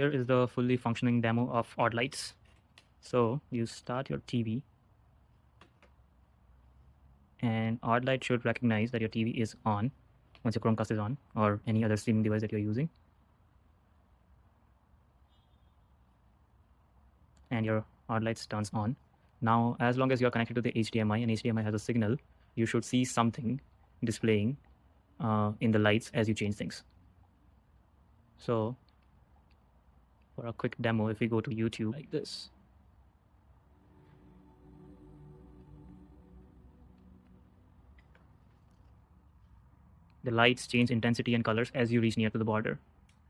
Here is the fully functioning demo of OdLights. So you start your TV and OdLight should recognize that your TV is on once your Chromecast is on or any other streaming device that you're using. And your OdLights turns on. Now, as long as you're connected to the HDMI and HDMI has a signal, you should see something displaying in the lights as you change things. So for a quick demo, if we go to YouTube like this, the lights change intensity and colors as you reach near to the border.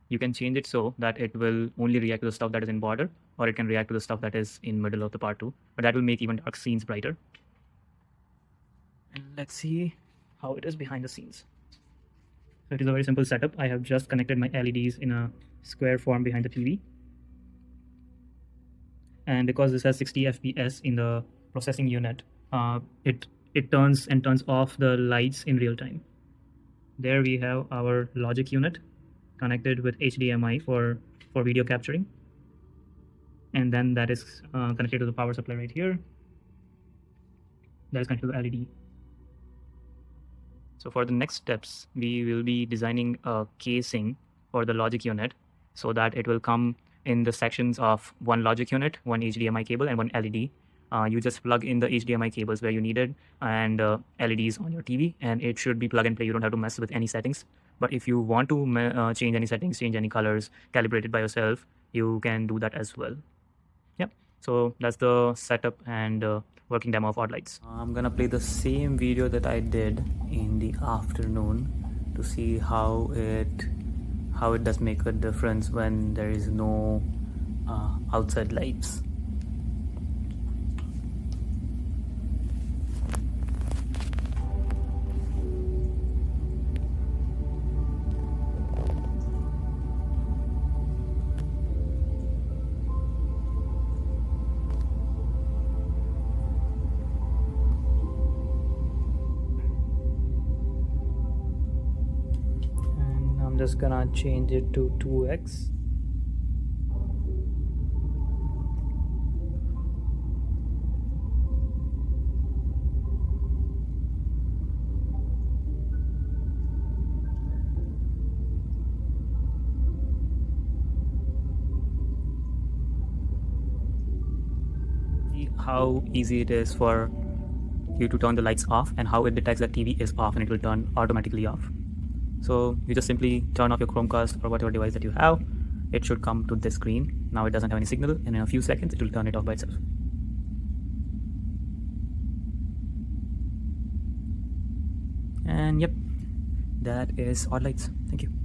You can change it so that it will only react to the stuff that is in border, or it can react to the stuff that is in middle of the part 2, but that will make even dark scenes brighter. And let's see how it is behind the scenes. So it is a very simple setup. I have just connected my LEDs in a square form behind the TV. And because this has 60 FPS in the processing unit, it turns off the lights in real time. There we have our logic unit connected with HDMI for video capturing. And then that is connected to the power supply right here. That is connected to the LED. So for the next steps, we will be designing a casing for the logic unit so that it will come in the sections of one logic unit, one HDMI cable, and one LED. You just plug in the HDMI cables where you need it and LEDs on your TV, and it should be plug and play. You don't have to mess with any settings. But if you want to change any settings, change any colors, calibrate it by yourself, you can do that as well. Yep. So that's the setup and working demo of OdLights. I'm gonna play the same video that I did in the afternoon to see how it does make a difference when there is no outside lights. I'm just gonna change it to 2x. See how easy it is for you to turn the lights off and how it detects that TV is off and it will turn automatically off. So you just simply turn off your Chromecast or whatever device that you have. It should come to this screen. Now it doesn't have any signal, and in a few seconds it will turn it off by itself. And yep, that is OdLights. Thank you.